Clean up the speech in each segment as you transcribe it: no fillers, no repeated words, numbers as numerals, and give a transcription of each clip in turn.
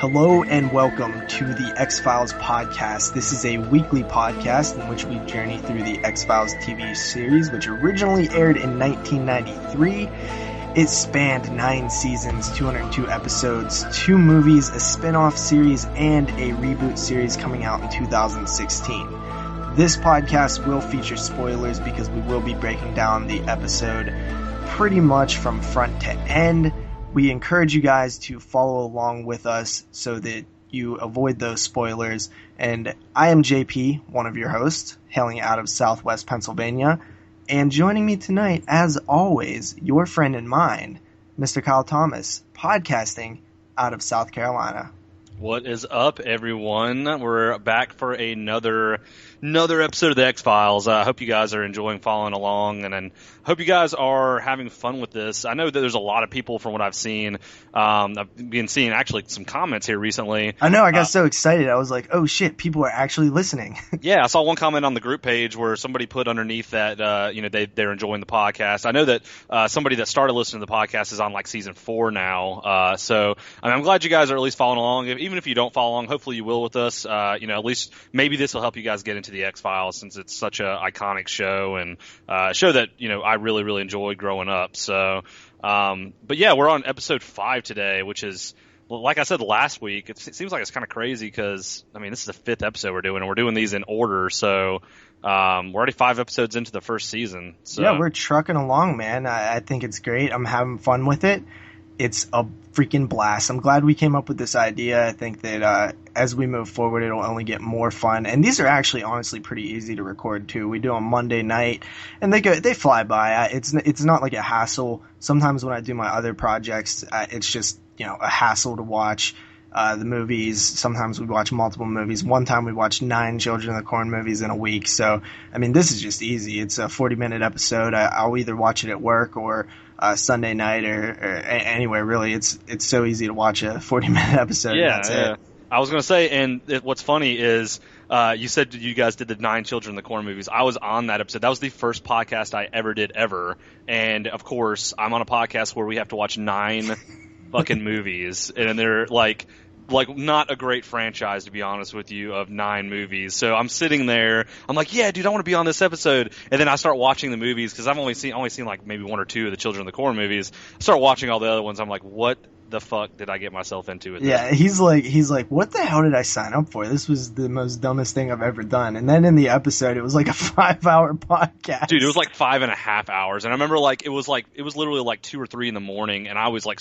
Hello and welcome to the X-Files podcast. This is a weekly podcast in which we journey through the X-Files TV series, which originally aired in 1993. It spanned 9 seasons, 202 episodes, 2 movies, a spin-off series, and a reboot series coming out in 2016. This podcast will feature spoilers because we will be breaking down the episode pretty much from front to end. We encourage you guys to follow along with us so that you avoid those spoilers. And I am JP, one of your hosts, hailing out of Southwest Pennsylvania. And joining me tonight, as always, your friend and mine, Mr. Kyle Thomas, podcasting out of South Carolina. What is up, everyone? We're back for another episode of the X-Files. I hope you guys are enjoying following along, and hope you guys are having fun with this. I know that there's a lot of people, from what I've seen. I've been seeing actually some comments here recently. I know, I got so excited. I was like, oh shit, people are actually listening. Yeah, I saw one comment on the group page where somebody put underneath that they're enjoying the podcast. I know that somebody that started listening to the podcast is on like season 4 now. So I'm glad you guys are at least following along. Even if you don't follow along, hopefully you will with us. At least maybe this will help you guys get into the X-Files, since it's such an iconic show and a show that I really, really enjoyed growing up. So, but yeah, we're on episode 5 today, which is, like I said last week, it seems like it's kind of crazy because, this is the 5th episode we're doing, and we're doing these in order. So, we're already 5 episodes into the first season. So. Yeah, we're trucking along, man. I think it's great. I'm having fun with it. It's a freaking blast. I'm glad we came up with this idea. I think that as we move forward, it'll only get more fun. And these are actually honestly pretty easy to record too. We do them Monday night, and they fly by. It's not like a hassle. Sometimes when I do my other projects, it's just a hassle to watch the movies. Sometimes we watch multiple movies. One time we watched 9 Children of the Corn movies in a week. So this is just easy. It's a 40-minute episode. I'll either watch it at work or Sunday night or anywhere really. It's so easy to watch a 40-minute episode. Yeah, that's yeah. it. I was going to say, and what's funny is you said you guys did the 9 Children of the Corn movies. I was on that episode. That was the first podcast I ever did ever. And, of course, I'm on a podcast where we have to watch 9 fucking movies. And they're like not a great franchise, to be honest with you, of 9 movies. So I'm sitting there, I'm like, yeah, dude, I want to be on this episode. And then I start watching the movies because I've only seen like maybe 1 or 2 of the Children of the Corn movies. I start watching all the other ones. I'm like, what the fuck did I get myself into with this? Yeah, he's like, what the hell did I sign up for? This was the most dumbest thing I've ever done. And then in the episode, it was like a 5-hour podcast. Dude, it was like 5.5 hours. And I remember it was literally like 2 or 3 in the morning, and I was like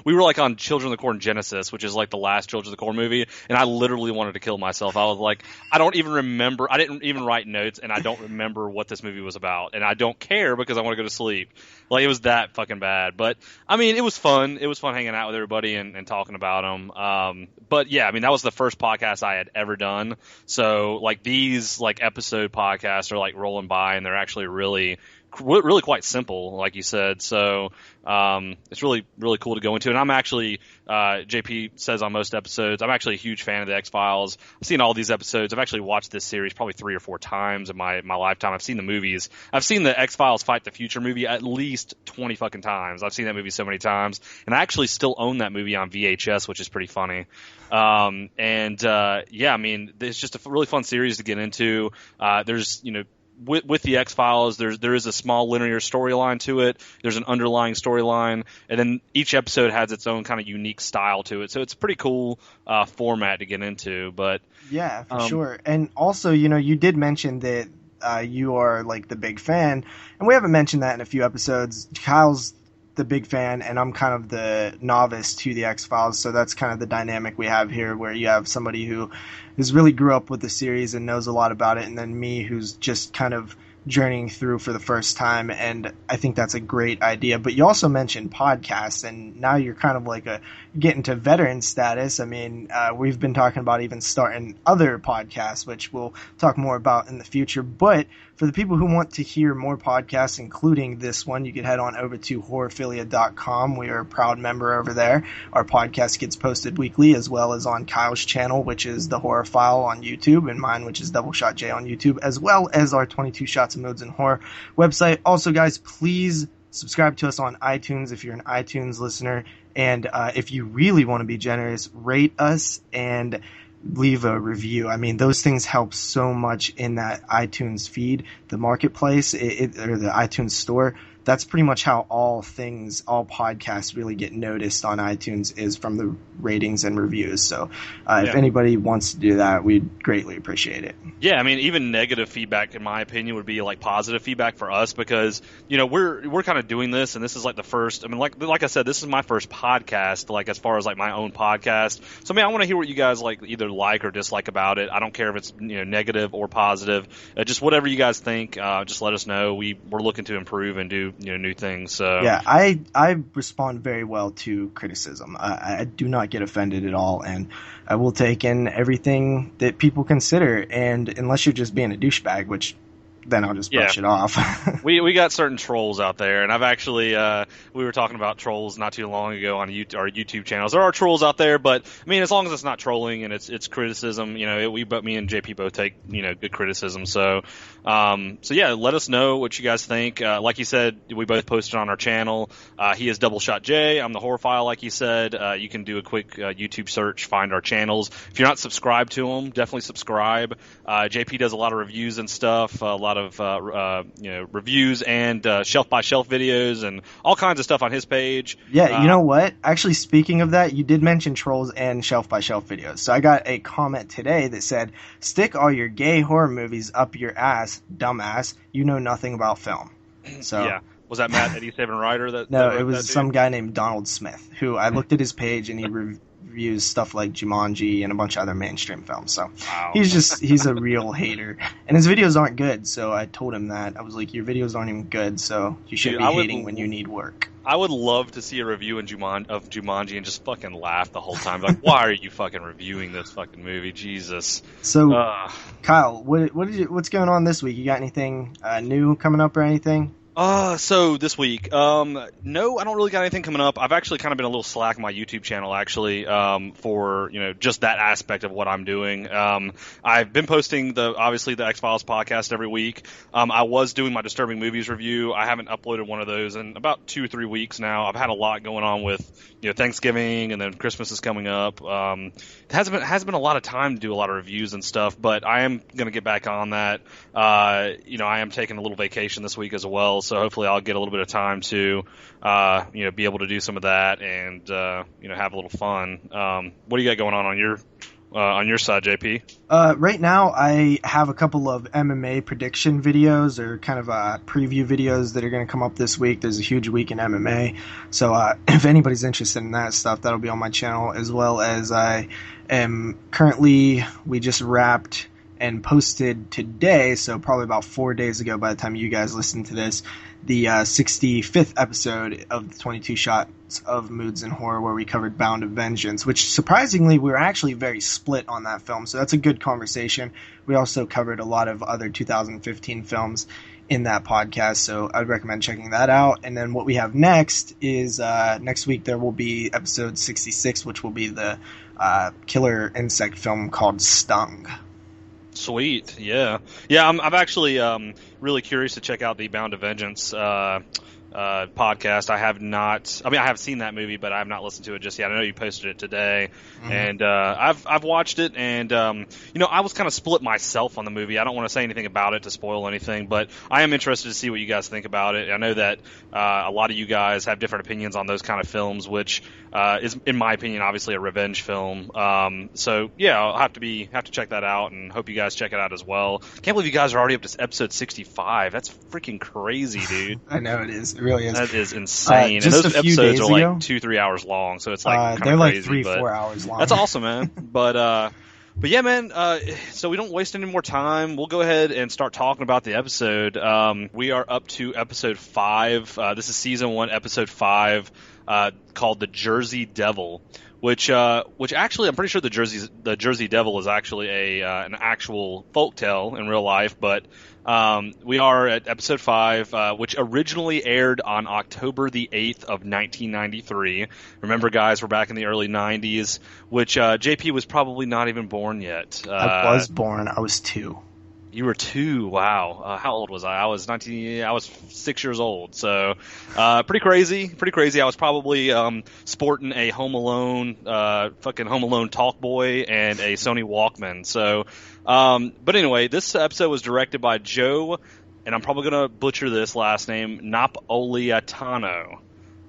we were like on Children of the Corn Genesis, which is like the last Children of the Corn movie, and I literally wanted to kill myself. I was like, I don't even remember, I didn't even write notes, and I don't remember what this movie was about, and I don't care because I want to go to sleep. Like, it was that fucking bad. But it was fun. It was fun hanging out with everybody and talking about them. But yeah, that was the first podcast I had ever done. So like these like episode podcasts are like rolling by, and they're actually really quite simple, like you said. So it's really, really cool to go into. And I'm actually, JP says on most episodes, I'm actually a huge fan of the X-Files. I've seen all these episodes. I've actually watched this series probably 3 or 4 times in my lifetime. I've seen the movies. I've seen the X-Files Fight the Future movie at least 20 fucking times. I've seen that movie so many times. And I actually still own that movie on VHS, which is pretty funny. It's just a really fun series to get into. There's, with the X-Files, there is a small linear storyline to it. There's an underlying storyline, and then each episode has its own kind of unique style to it. So it's a pretty cool format to get into. But yeah, for sure. And also, you did mention that you are like the big fan, and we haven't mentioned that in a few episodes. Kyle's the big fan, and I'm kind of the novice to the X-Files, so that's kind of the dynamic we have here, where you have somebody who has really grew up with the series and knows a lot about it, and then me, who's just kind of journeying through for the first time. And I think that's a great idea. But you also mentioned podcasts, and now you're kind of like getting to veteran status. We've been talking about even starting other podcasts, which we'll talk more about in the future. But for the people who want to hear more podcasts, including this one, you can head on over to horrorphilia.com. We are a proud member over there. Our podcast gets posted weekly, as well as on Kyle's channel, which is the Horrorphile on YouTube, and mine, which is DoubleShotJ on YouTube, as well as our 22 Shots of Modes in Horror website. Also, guys, please subscribe to us on iTunes if you're an iTunes listener. And if you really want to be generous, rate us and leave a review. I mean, those things help so much in that iTunes feed, the marketplace, or the iTunes store. That's pretty much how all podcasts really get noticed on iTunes, is from the ratings and reviews. So if anybody wants to do that, we'd greatly appreciate it. Yeah, I mean, even negative feedback, in my opinion, would be like positive feedback for us, because we're kind of doing this, and this is like the first. I mean, like I said, this is my first podcast, like as far as like my own podcast. So I mean, I want to hear what you guys either like or dislike about it. I don't care if it's negative or positive. Just whatever you guys think, just let us know. We're looking to improve and do new things. So yeah, I respond very well to criticism. I do not get offended at all, and I will take in everything that people consider. And unless you're just being a douchebag, which then I'll just brush it off. we got certain trolls out there, and I've actually we were talking about trolls not too long ago on our YouTube channels. There are trolls out there, but I mean, as long as it's not trolling and it's criticism, me and JP both take good criticism. So yeah, let us know what you guys think. Like you said, we both posted on our channel. He is DoubleShotJ. I'm the Horrorphile, like you said. You can do a quick YouTube search, find our channels. If you're not subscribed to them, definitely subscribe. JP does a lot of reviews and stuff, a lot of reviews and shelf by shelf videos and all kinds of stuff on his page. Yeah, you know what? Actually, speaking of that, you did mention trolls and shelf by shelf videos. So I got a comment today that said, "Stick all your gay horror movies up your ass, dumbass. You know nothing about film." So yeah. Was that Matt 87 Ryder? No, it was some guy named Donald Smith, who I looked at his page and he reviews stuff like Jumanji and a bunch of other mainstream films. So wow. he's a real hater. And his videos aren't good, so I told him that. I was like, your videos aren't even good, so you shouldn't be hating when you need work. I would love to see a review of Jumanji and just fucking laugh the whole time. Like, why are you fucking reviewing this fucking movie? Jesus. So, Kyle, what's going on this week? You got anything new coming up or anything? So this week, no, I don't really got anything coming up. I've actually kind of been a little slack on my YouTube channel, actually, for, just that aspect of what I'm doing. I've been posting obviously the X-Files podcast every week. I was doing my Disturbing Movies review. I haven't uploaded one of those in about 2 or 3 weeks now. I've had a lot going on with, Thanksgiving, and then Christmas is coming up. It hasn't been a lot of time to do a lot of reviews and stuff, but I am going to get back on that. I am taking a little vacation this week as well. So hopefully I'll get a little bit of time to, be able to do some of that and, have a little fun. What do you got going on your side, JP? Right now I have a couple of MMA prediction videos, or kind of preview videos that are going to come up this week. There's a huge week in MMA. So, if anybody's interested in that stuff, that'll be on my channel, as well as I am we just wrapped and posted today, so probably about 4 days ago by the time you guys listen to this, the 65th episode of the 22 Shots of Moods and Horror, where we covered Bound of Vengeance, which surprisingly we were actually very split on that film, so that's a good conversation. We also covered a lot of other 2015 films in that podcast, so I'd recommend checking that out. And then what we have next is next week there will be episode 66, which will be the killer insect film called Stung. Sweet, yeah. I'm actually really curious to check out the Bound to Vengeance podcast. I have seen that movie, but I have not listened to it just yet. I know you posted it today, and I've watched it, and I was kind of split myself on the movie. I don't want to say anything about it to spoil anything, but I am interested to see what you guys think about it. I know that a lot of you guys have different opinions on those kind of films, which is, in my opinion, obviously a revenge film. So yeah, I'll have to check that out, and hope you guys check it out as well. Can't believe you guys are already up to episode 65. That's freaking crazy, dude. I know it is. It really is. That is insane. And those episodes are like 2-3 hours long, so it's like they're like crazy, 3-4 hours long. That's awesome, man. But yeah, man. So we don't waste any more time. We'll go ahead and start talking about the episode. We are up to episode 5. This is season 1, episode 5, called The Jersey Devil. Which actually, I'm pretty sure the Jersey Devil is actually an actual folktale in real life, but we are at episode 5, which originally aired on October the 8th of 1993. Remember, guys, we're back in the early 90s, which JP was probably not even born yet. I was born. I was 2. You were 2. Wow. How old was I? I was 19. I was 6 years old. So, pretty crazy. Pretty crazy. I was probably sporting a Home Alone, fucking Home Alone Talk Boy and a Sony Walkman. So, but anyway, this episode was directed by Joe, and I'm probably gonna butcher this last name, Napolitano.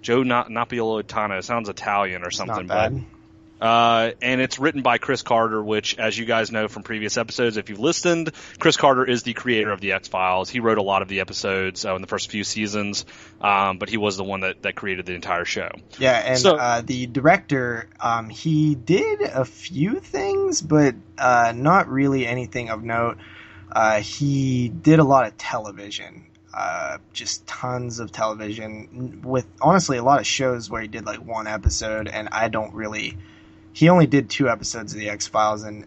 Joe Napolitano. Sounds Italian or It's something. not bad. And it's written by Chris Carter, which, as you guys know from previous episodes, if you've listened, Chris Carter is the creator of the X-Files. He wrote a lot of the episodes in the first few seasons, but he was the one that created the entire show. Yeah, and the director, he did a few things, but not really anything of note. He did a lot of television. Just tons of television with honestly a lot of shows where he did like one episode, and he only did 2 episodes of the X-Files and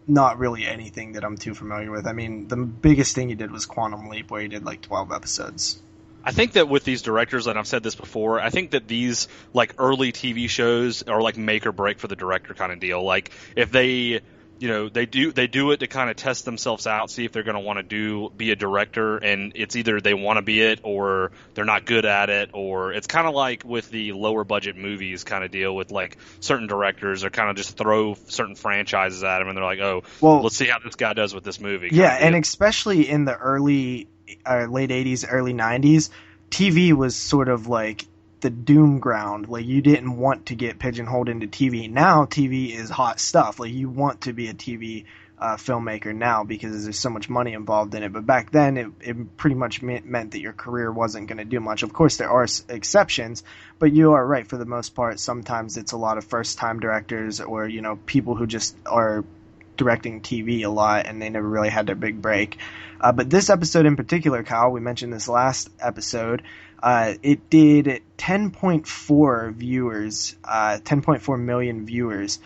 not really anything that I'm too familiar with. I mean, the biggest thing he did was Quantum Leap, where he did like 12 episodes. I think that with these directors, and I've said this before, I think that these like early TV shows are like make or break for the director kind of deal. Like if they do it to kind of test themselves out, see if they're going to want to be a director, and it's either they want to be it or they're not good at it, or it's kind of like with the lower budget movies kind of deal with like certain directors are kind of just throw certain franchises at them and they're like, oh, well, let's see how this guy does with this movie. Yeah, and especially in the late 80s, early 90s, TV was sort of like the doom ground. Like you didn't want to get pigeonholed into TV. Now TV is hot stuff. Like you want to be a TV filmmaker now because there's so much money involved in it. But back then it pretty much meant that your career wasn't going to do much. Of course there are exceptions, but you are right. For the most part, sometimes it's a lot of first time directors or, people who just are directing TV a lot and they never really had their big break. But this episode in particular, Kyle, we mentioned this last episode, it did 10.4 viewers, 10.4 million viewers,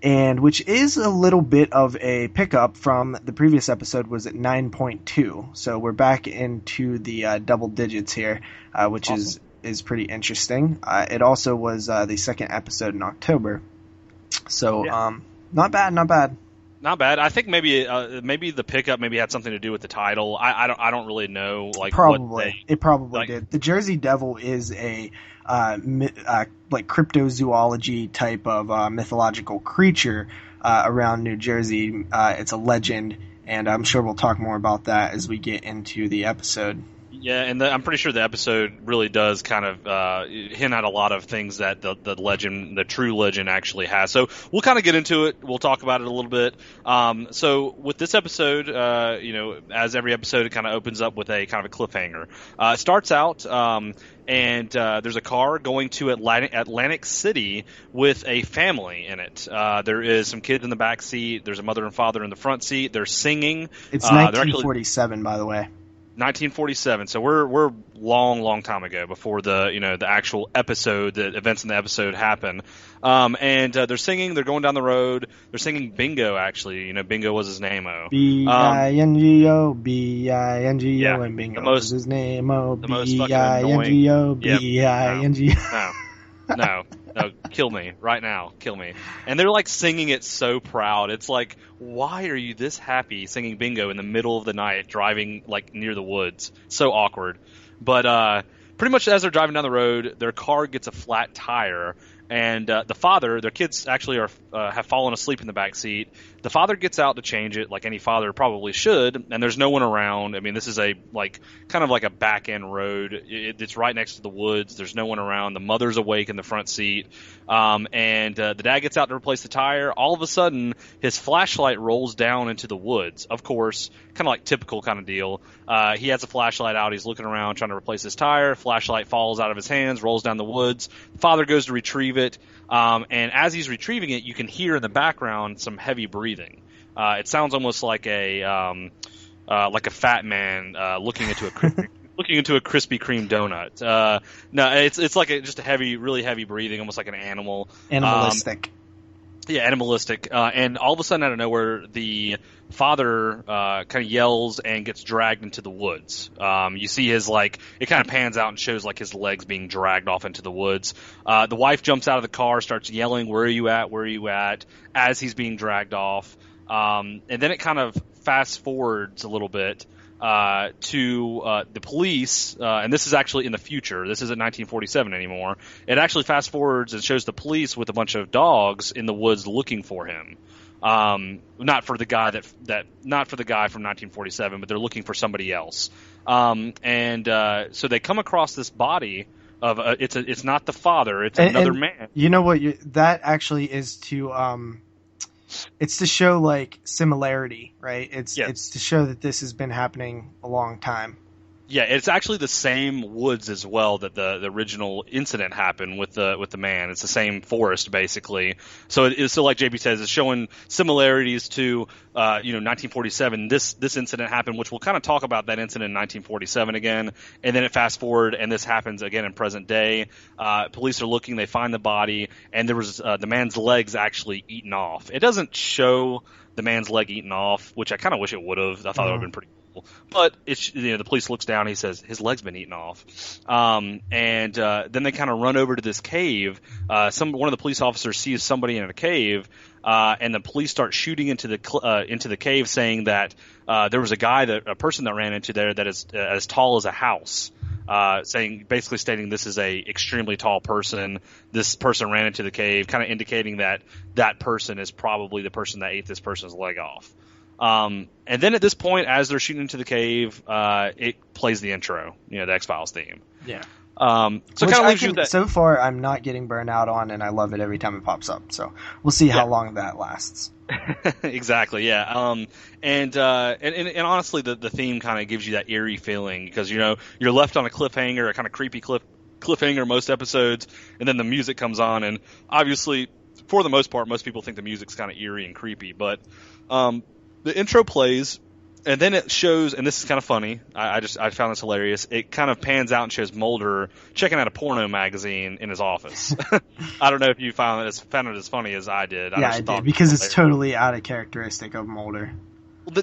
and which is a little bit of a pickup from the previous episode was at 9.2. So we're back into the double digits here, which awesome. is pretty interesting. It also was the second episode in October. So not bad. Not bad. I think maybe the pickup maybe had something to do with the title. I don't really know. Like it probably did. The Jersey Devil is a like cryptozoology type of mythological creature around New Jersey. It's a legend, and I'm sure we'll talk more about that as we get into the episode. Yeah, and I'm pretty sure the episode really does kind of hint at a lot of things that the legend, the true legend, actually has. So we'll kind of get into it. We'll talk about it a little bit. So with this episode, as every episode, it kind of opens up with a kind of a cliffhanger. It starts out, and there's a car going to Atlantic City with a family in it. There is some kids in the back seat. There's a mother and father in the front seat. They're singing. It's 1947, by the way. 1947. So we're long time ago before the actual episode, the events in the episode happen. And they're singing. They're going down the road. They're singing Bingo. Actually, Bingo was his name. Bingo, Bingo, and Bingo was his name. Bingo, Bingo. No, kill me right now, kill me. And they're like singing it so proud. It's like, why are you this happy singing Bingo in the middle of the night, driving like near the woods? So awkward. But pretty much as they're driving down the road, their car gets a flat tire, and the father, their kids actually have fallen asleep in the back seat. The father gets out to change it, like any father probably should, and there's no one around. I mean, this is a kind of like a back end road. It's right next to the woods. There's no one around. The mother's awake in the front seat, and the dad gets out to replace the tire. All of a sudden, his flashlight rolls down into the woods. Of course, kind of like typical kind of deal. He has a flashlight out. He's looking around trying to replace his tire. Flashlight falls out of his hands, rolls down the woods. The father goes to retrieve it. And as he's retrieving it, you can hear in the background some heavy breathing. It sounds almost like a fat man looking into a Krispy Kreme donut. No, it's like just a heavy, really heavy breathing, almost like an animal. Animalistic. Animalistic. And all of a sudden, out of nowhere, the father kind of yells and gets dragged into the woods. You see his it kind of pans out and shows like his legs being dragged off into the woods. The wife jumps out of the car, starts yelling, "Where are you at? Where are you at?" as he's being dragged off. And then it kind of fast forwards a little bit to the police, and this is actually in the future. This isn't 1947 anymore. It actually fast forwards and shows the police with a bunch of dogs in the woods looking for him. Not for the guy not for the guy from 1947, but they're looking for somebody else. So they come across this body of it's not the father, it's another man. You know what? That actually is to it's to show like similarity, right? It's to show that this has been happening a long time. Yeah, it's actually the same woods as well that the original incident happened with the man. It's the same forest basically. So like JP says, it's showing similarities to 1947. This incident happened, which we'll kind of talk about that incident in 1947 again, and then it fast forward and this happens again in present day. Police are looking, they find the body, and there was the man's legs actually eaten off. It doesn't show the man's leg eaten off, which I kind of wish it would have. I thought that would have been pretty. But it's the police looks down and he says his leg's been eaten off, and then they kind of run over to this cave. One of the police officers sees somebody in a cave, and the police start shooting into the cave, saying that there was a person that ran into there that is as tall as a house. Basically stating this is a extremely tall person. This person ran into the cave, kind of indicating that person is probably the person that ate this person's leg off. And then at this point, as they're shooting into the cave, it plays the intro, the X-Files theme. Yeah. So kind of leaves you with that. So far, I'm not getting burned out on, and I love it every time it pops up. So we'll see how long that lasts. Exactly. Yeah. And honestly, the theme kind of gives you that eerie feeling because you're left on a cliffhanger, a kind of creepy cliffhanger most episodes, and then the music comes on, and obviously, for the most part, most people think the music's kind of eerie and creepy, but the intro plays, and then it shows, and this is kind of funny. I found this hilarious. It kind of pans out and shows Mulder checking out a porno magazine in his office. I don't know if you found it as funny as I did. I did, because it's totally out of characteristic of Mulder.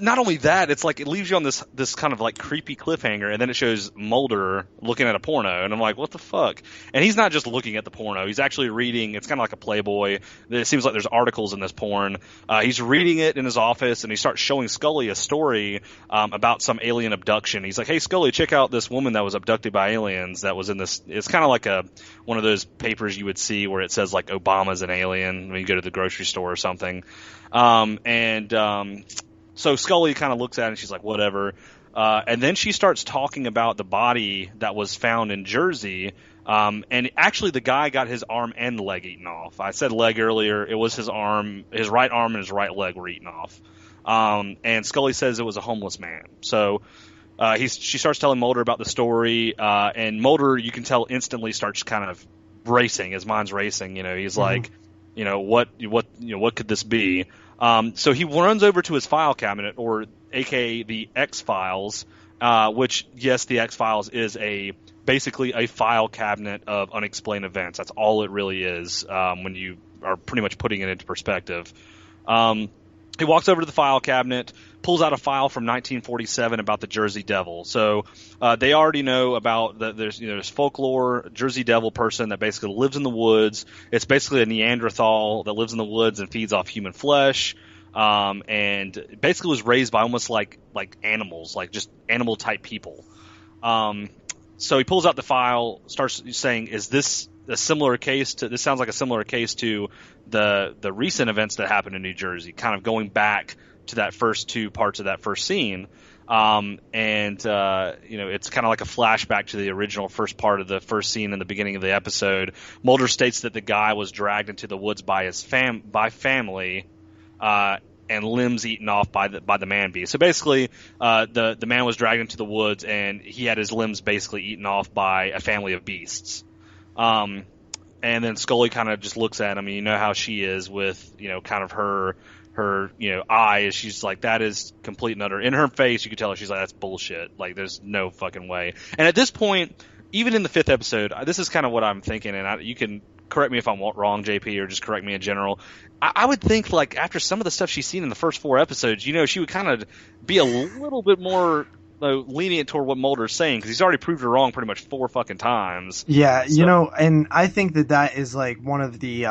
Not only that, it's like it leaves you on this kind of like creepy cliffhanger, and then it shows Mulder looking at a porno, and I'm like, what the fuck? And he's not just looking at the porno; he's actually reading. It's kind of like a Playboy. It seems like there's articles in this porn. He's reading it in his office, and he starts showing Scully a story about some alien abduction. He's like, "Hey, Scully, check out this woman that was abducted by aliens. That was in this." It's kind of like one of those papers you would see where it says like Obama's an alien when you go to the grocery store or something, So Scully kind of looks at it and she's like, whatever. And then she starts talking about the body that was found in Jersey. And actually the guy got his arm and leg eaten off. I said leg earlier. It was his arm, his right arm and his right leg were eaten off. And Scully says it was a homeless man. So she starts telling Mulder about the story. And Mulder, you can tell, instantly starts kind of racing. His mind's racing. He's like, what could this be? So he runs over to his file cabinet, or aka the X-Files, which, yes, the X-Files is basically a file cabinet of unexplained events. That's all it really is when you are pretty much putting it into perspective. He walks over to the file cabinet, pulls out a file from 1947 about the Jersey Devil. So they already know about there's folklore, Jersey Devil person that basically lives in the woods. It's basically a Neanderthal that lives in the woods and feeds off human flesh, and basically was raised by almost like animals, like just animal type people. So he pulls out the file, starts saying, "Is this a similar case to? This sounds like a similar case to the recent events that happened in New Jersey." Kind of going back to that first two parts of that first scene, it's kind of like a flashback to the original first part of the first scene in the beginning of the episode. Mulder states that the guy was dragged into the woods by his family, and limbs eaten off by the man beast. So basically, the man was dragged into the woods and he had his limbs basically eaten off by a family of beasts. And then Scully kind of just looks at him, and you know how she is with, kind of her eyes. She's like, that is complete and utter. In her face, you could tell her, she's like, that's bullshit. Like, there's no fucking way. And at this point, even in the 5th episode, this is kind of what I'm thinking, and you can correct me if I'm wrong, JP, or just correct me in general. I would think, like, after some of the stuff she's seen in the first 4 episodes, she would kind of be a little bit more lenient toward what Mulder's saying, because he's already proved her wrong pretty much 4 fucking times. Yeah, and I think that is like one of the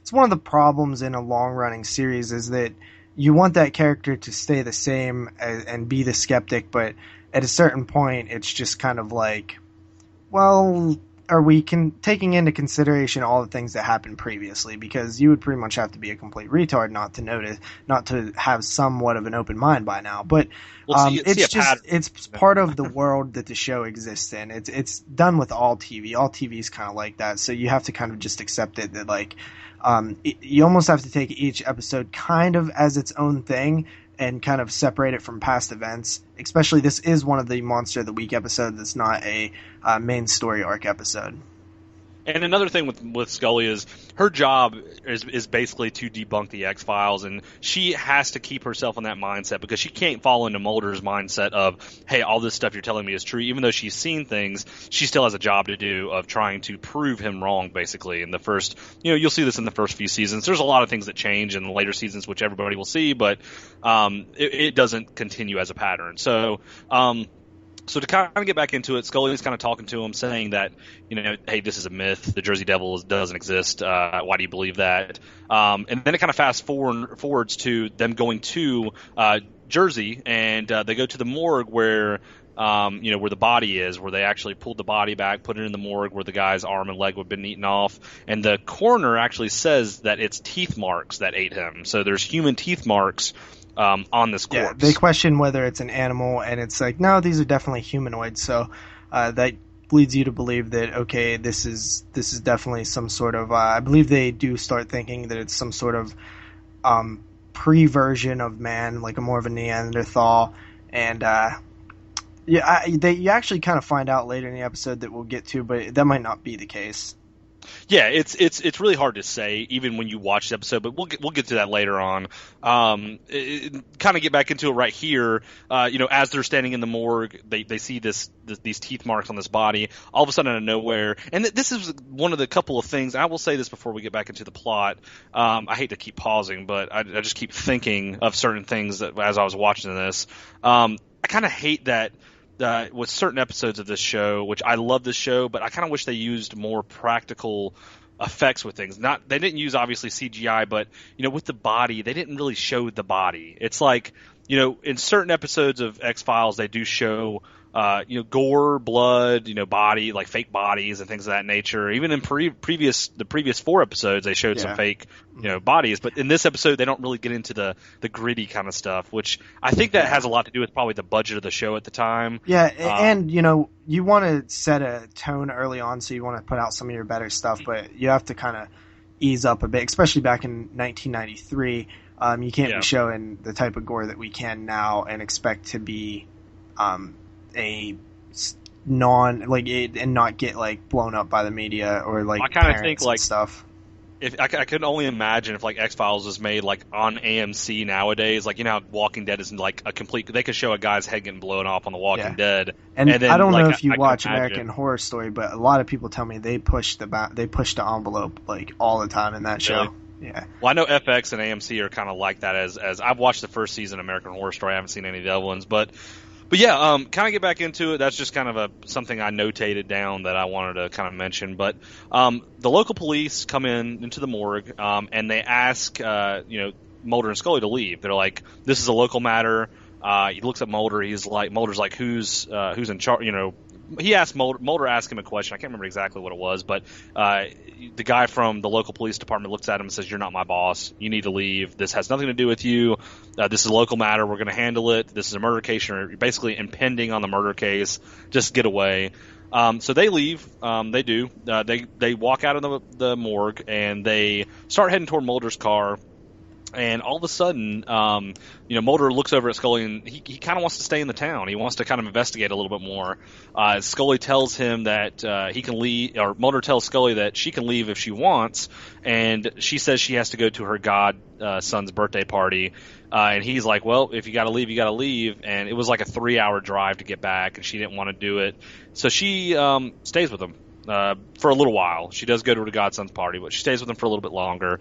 it's one of the problems in a long running series is that you want that character to stay the same and be the skeptic, but at a certain point, it's just kind of like, well, are we taking into consideration all the things that happened previously? Because you would pretty much have to be a complete retard not to have somewhat of an open mind by now. But it's part of the world that the show exists in. It's done with all TV. All TV is kind of like that. So you have to kind of just accept it that like you almost have to take each episode kind of as its own thing and kind of separate it from past events. Especially this is one of the Monster of the Week episodes that's not a main story arc episode. And another thing with Scully is her job is basically to debunk the X-Files, and she has to keep herself in that mindset because she can't fall into Mulder's mindset of, hey, all this stuff you're telling me is true. Even though she's seen things, she still has a job to do of trying to prove him wrong, basically. In the first, you'll see this in the first few seasons. There's a lot of things that change in the later seasons, which everybody will see, but it doesn't continue as a pattern. So to kind of get back into it, Scully's kind of talking to him, saying that, hey, this is a myth. The Jersey Devil doesn't exist. Why do you believe that? And then it kind of fast forwards to them going to Jersey, and they go to the morgue where the body is, where they actually pulled the body back, put it in the morgue where the guy's arm and leg had been eaten off. And the coroner actually says that it's teeth marks that ate him. So there's human teeth marks on this corpse. Yeah, they question whether it's an animal, and it's like, no, these are definitely humanoids. So that leads you to believe that, okay, this is definitely some sort of I believe they do start thinking that it's some sort of pre-version of man, like a more of a Neanderthal. And you actually kind of find out later in the episode that we'll get to, but that might not be the case. Yeah, it's really hard to say even when you watch the episode, but we'll get to that later on. Kind of get back into it right here. As they're standing in the morgue, they see these teeth marks on this body. All of a sudden, out of nowhere, and this is one of the couple of things. I will say this before we get back into the plot. I hate to keep pausing, but I just keep thinking of certain things that as I was watching this. I kind of hate that. With certain episodes of this show, which I love this show, but I kind of wish they used more practical effects with things. They didn't use obviously CGI, but with the body, they didn't really show the body. It's like in certain episodes of X-Files, they do show gore, blood, body, like fake bodies and things of that nature. Even in the previous 4 episodes, they showed some fake, bodies. But in this episode, they don't really get into the gritty kind of stuff, which I think that has a lot to do with probably the budget of the show at the time. Yeah, and you want to set a tone early on, so you want to put out some of your better stuff, but you have to kind of ease up a bit, especially back in 1993. You can't be showing the type of gore that we can now and expect to be a and not get like blown up by the media or like I kind of think like stuff. If I could only imagine if like X-Files was made like on AMC nowadays, like how Walking Dead is like a complete. They could show a guy's head getting blown off on The Walking Dead, and then, I don't know if you watch American Horror Story, but a lot of people tell me they push the envelope like all the time in that show. Really? Yeah. Well, I know FX and AMC are kind of like that. As I've watched the first season of American Horror Story, I haven't seen any of the other ones, but yeah, kind of get back into it. That's just kind of something I notated down that I wanted to kind of mention. But the local police come into the morgue and they ask Mulder and Scully to leave. They're like, "This is a local matter." He looks at Mulder. Mulder's like, "Who's in charge?" He asked Mulder asked him a question. I can't remember exactly what it was, but the guy from the local police department looks at him and says, "You're not my boss. You need to leave. This has nothing to do with you. This is a local matter. We're going to handle it. This is a murder case. You're basically impending on the murder case. Just get away." So they leave. They do. They walk out of the morgue and they start heading toward Mulder's car. And all of a sudden, Mulder looks over at Scully, and he kind of wants to stay in the town. He wants to kind of investigate a little bit more. Scully tells him that he can leave, or Mulder tells Scully that she can leave if she wants, and she says she has to go to her godson's birthday party. And he's like, well, if you got to leave, you got to leave. And it was like a 3-hour drive to get back, and she didn't want to do it. So she stays with him for a little while. She does go to her godson's party, but she stays with him for a little bit longer.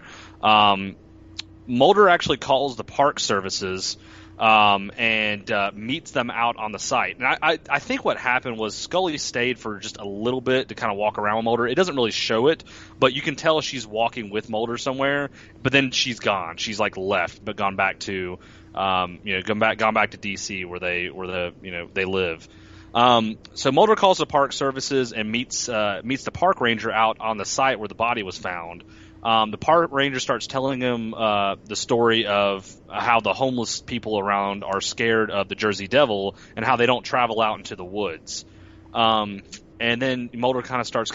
Mulder actually calls the park services and meets them out on the site. And I think what happened was Scully stayed for just a little bit to kind of walk around with Mulder. It doesn't really show it, but you can tell she's walking with Mulder somewhere. But then she's gone. She's like left, but gone back to gone back to DC where they live. So Mulder calls the park services and meets the park ranger out on the site where the body was found. The park ranger starts telling him the story of how the homeless people around are scared of the Jersey Devil and how they don't travel out into the woods. And then Mulder kind of starts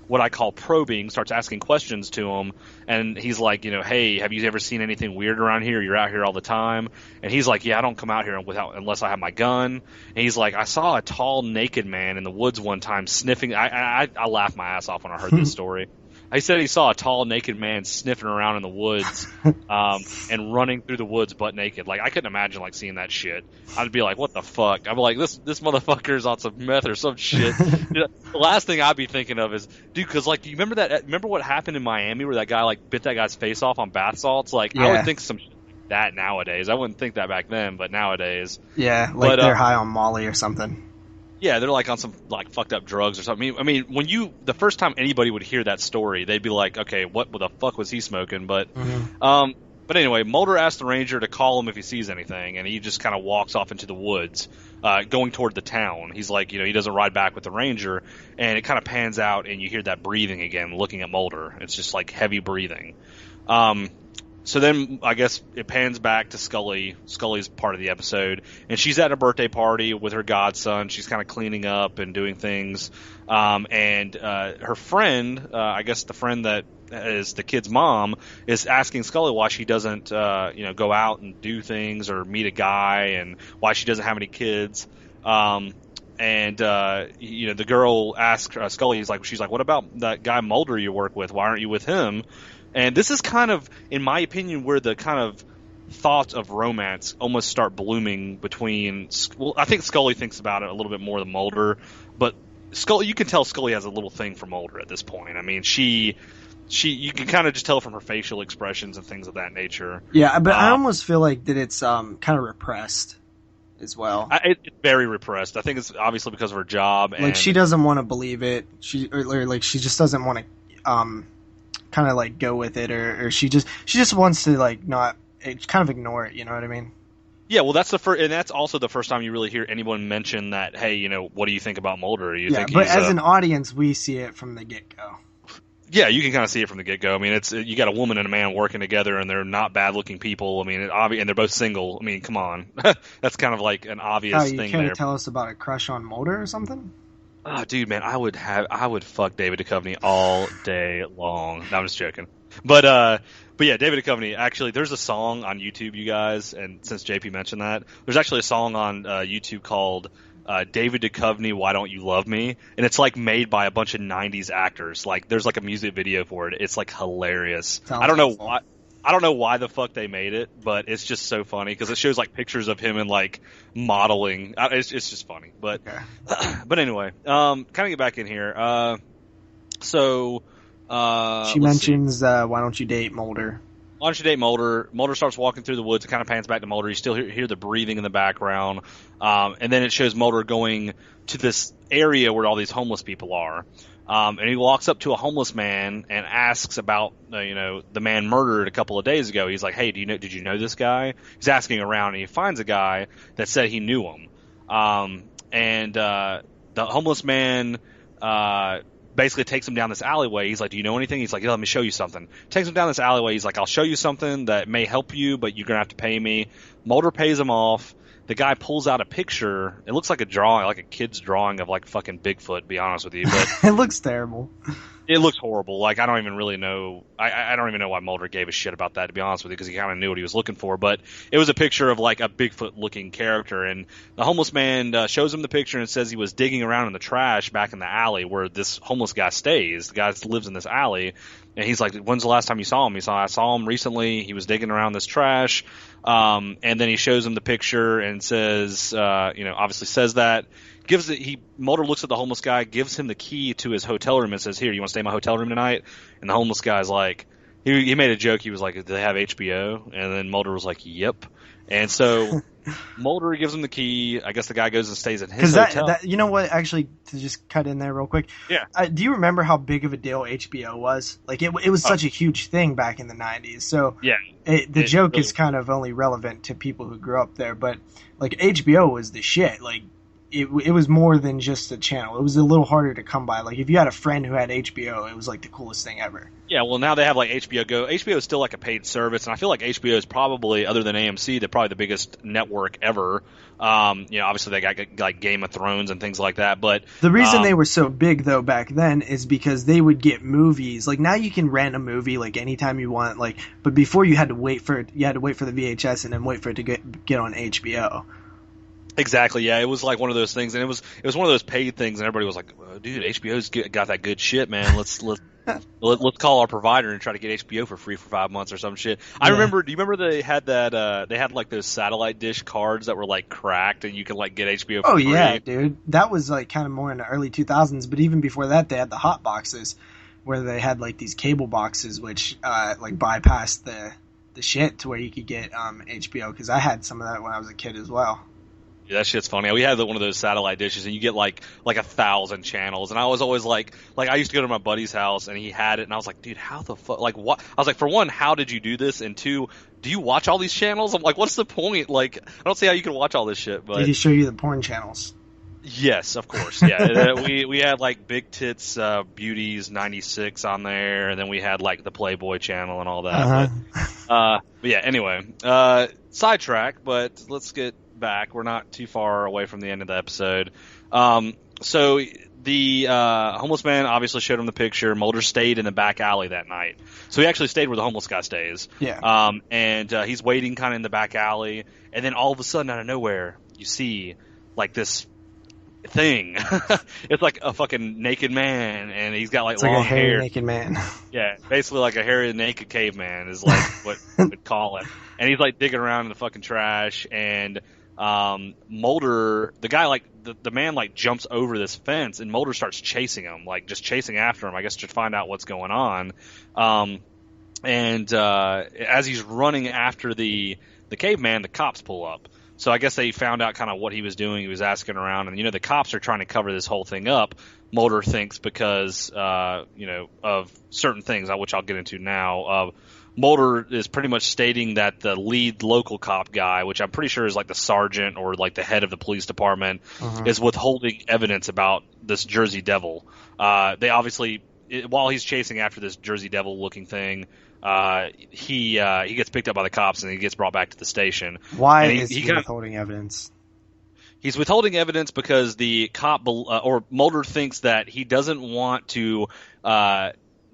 what I call probing, starts asking questions to him, and he's like, hey, have you ever seen anything weird around here? You're out here all the time. And he's like, yeah, I don't come out here unless I have my gun. And he's like, I saw a tall, naked man in the woods one time sniffing. I laughed my ass off when I heard this story. He said he saw a tall, naked man sniffing around in the woods, and running through the woods butt naked. Like, I couldn't imagine, like, seeing that shit. I'd be like, what the fuck? I'd be like, this motherfucker's on some meth or some shit. The last thing I'd be thinking of is, dude, because, like, you remember what happened in Miami where that guy, like, bit that guy's face off on bath salts? Like, yeah. I would think some shit like that nowadays. I wouldn't think that back then, but nowadays. Yeah, like they're high on Molly or something. Yeah, they're like on some like fucked up drugs or something. I mean, the first time anybody would hear that story, they'd be like, okay, what the fuck was he smoking? But, but anyway, Mulder asks the ranger to call him if he sees anything, and he just kind of walks off into the woods, going toward the town. He's like, he doesn't ride back with the ranger, and it kind of pans out, and you hear that breathing again, looking at Mulder. It's just like heavy breathing. So then I guess it pans back to Scully. Scully's part of the episode, and she's at a birthday party with her godson. She's kind of cleaning up and doing things. And her friend, I guess the friend that is the kid's mom, is asking Scully why she doesn't, go out and do things or meet a guy, and why she doesn't have any kids. The girl asks Scully, she's like, what about that guy Mulder you work with? Why aren't you with him? And this is kind of, in my opinion, where the kind of thoughts of romance almost start blooming between. Well, I think Scully thinks about it a little bit more than Mulder, but Scully, you can tell Scully has a little thing for Mulder at this point. I mean, you can kind of just tell from her facial expressions and things of that nature. Yeah, but I almost feel like that it's kind of repressed as well. It's very repressed. I think it's obviously because of her job. Like, she doesn't want to believe it. She just doesn't want to kind of like go with it, or she just wants to like not kind of ignore it. You know what I mean? Yeah, well, that's and that's also the first time you really hear anyone mention that. Hey, what do you think about Mulder? But as an audience, we see it from the get go. Yeah, you can kind of see it from the get go. I mean, you got a woman and a man working together, and they're not bad looking people. I mean, and they're both single. I mean, come on, that's kind of like an obvious thing there. You can't tell us about a crush on Mulder or something? Oh, dude, man, I would fuck David Duchovny all day long. No, I'm just joking. But yeah, David Duchovny, actually, there's a song on YouTube, you guys, and since JP mentioned that, there's actually a song on YouTube called David Duchovny, Why Don't You Love Me? And it's like made by a bunch of 90s actors. Like, there's like a music video for it. It's like hilarious. I don't know why the fuck they made it, but it's just so funny because it shows like pictures of him and like modeling. It's just funny. But okay. But anyway, kind of get back in here. She mentions, why don't you date Mulder? Why don't you date Mulder? Mulder starts walking through the woods. It kind of pans back to Mulder. You still hear the breathing in the background. And then it shows Mulder going to this area where all these homeless people are. And he walks up to a homeless man and asks about, the man murdered a couple of days ago. He's like, hey, did you know this guy? He's asking around, and he finds a guy that said he knew him. The homeless man basically takes him down this alleyway. He's like, do you know anything? He's like, yeah, let me show you something. Takes him down this alleyway. He's like, I'll show you something that may help you, but you're going to have to pay me. Mulder pays him off. The guy pulls out a picture. It looks like a drawing, like a kid's drawing of like fucking Bigfoot, to be honest with you. But it looks terrible. It looks horrible. Like, I don't even really know. I don't even know why Mulder gave a shit about that, to be honest with you, because he kind of knew what he was looking for. But it was a picture of like a Bigfoot-looking character, and the homeless man shows him the picture and says he was digging around in the trash back in the alley where this homeless guy stays. The guy lives in this alley, and he's like, "When's the last time you saw him?" I saw him recently. He was digging around this trash, and then he shows him the picture and says, obviously says that. Mulder looks at the homeless guy, gives him the key to his hotel room and says, here, you want to stay in my hotel room tonight? And the homeless guy's like, he made a joke. He was like, "Do they have HBO?" And then Mulder was like, "Yep." And so Mulder gives him the key. I guess the guy goes and stays in his Because hotel. you know what? Actually, to just cut in there real quick, Yeah. do you remember how big of a deal HBO was? Like it was Oh, such a huge thing back in the '90s. So yeah. the It joke is really, kind of only relevant to people who grew up there. But like HBO was the shit. Like it was more than just a channel. It was a little harder to come by. Like if you had a friend who had HBO, it was like the coolest thing ever. yeah. Well, now they have like HBO Go. HBO is still like a paid service, and I feel like HBO is probably, other than AMC, they're probably the biggest network ever. Obviously they got like Game of Thrones and things like that, but The reason they um, were so big though back then is because they would get movies. Like now you can rent a movie like anytime you want. Like, but before you had to wait for it. You had to wait for the VHS and then wait for it to get on HBO. exactly, yeah. It was like one of those things, and it was one of those paid things, and everybody was like, "Dude, HBO's got that good shit, man. Let's call our provider and try to get HBO for free for 5 months or some shit." I Yeah. remember. Do you remember they had that? They had like those satellite dish cards that were like cracked, and you could like get HBO Oh for yeah, free. dude. That was like kind of more in the early 2000s. But even before that, they had the hot boxes, where they had like these cable boxes, which like bypassed the shit to where you could get HBO. Because I had some of that when I was a kid as well. Yeah, that shit's funny. We had one of those satellite dishes, and you get like 1,000 channels. And I was always like I used to go to my buddy's house, and he had it, and I was like, dude, how the fuck? Like, what? I was like, for one, how did you do this? And two, do you watch all these channels? I'm like, what's the point? Like, I don't see how you can watch all this shit. Did But he show you the porn channels? yes, of course, yeah. We had like Big Tits Beauties '96 on there, and then we had like the Playboy channel and all that. Uh But yeah. Anyway, sidetrack, but let's get back. We're not too far away from the end of the episode. So the homeless man obviously showed him the picture. Mulder stayed in the back alley that night, so he actually stayed where the homeless guy stays. Yeah. And he's waiting kind of in the back alley, and then all of a sudden, out of nowhere, you see like this thing. It's like a fucking naked man, and he's got like It's like a long hairy hair. naked man. Yeah, basically like a hairy naked caveman is like what you would call it. And he's like digging around in the fucking trash, and Mulder, the guy, like the man, like jumps over this fence, and Mulder starts chasing him, like just chasing after him, I guess, to find out what's going on. And as he's running after the caveman, the cops pull up. So I guess they found out kind of what he was doing. He was asking around, and the cops are trying to cover this whole thing up. Mulder thinks because of certain things, which I'll get into now. Mulder is pretty much stating that the lead local cop guy, which I'm pretty sure is like the sergeant or like the head of the police department, is withholding evidence about this Jersey Devil. They obviously, while he's chasing after this Jersey Devil looking thing, he gets picked up by the cops and he gets brought back to the station. Why And is he withholding evidence? He's withholding evidence because the cop or Mulder thinks that he doesn't want to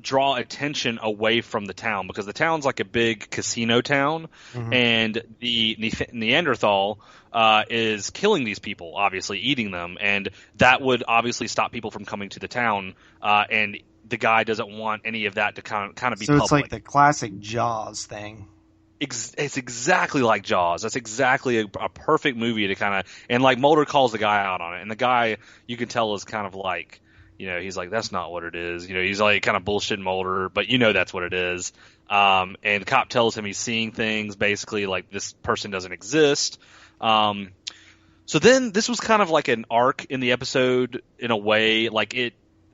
draw attention away from the town, because the town's like a big casino town, and the Neanderthal is killing these people, obviously eating them, and that would obviously stop people from coming to the town, and the guy doesn't want any of that to kind of be So public. it's like the classic Jaws thing. It's exactly like Jaws. That's exactly a perfect movie to kind of, and like Mulder calls the guy out on it, and the guy, you can tell, is kind of like, he's like, that's not what it is. He's like kind of bullshitting Mulder, but that's what it is. And the cop tells him he's seeing things, basically like this person doesn't exist. So then this was kind of like an arc in the episode in a way. Like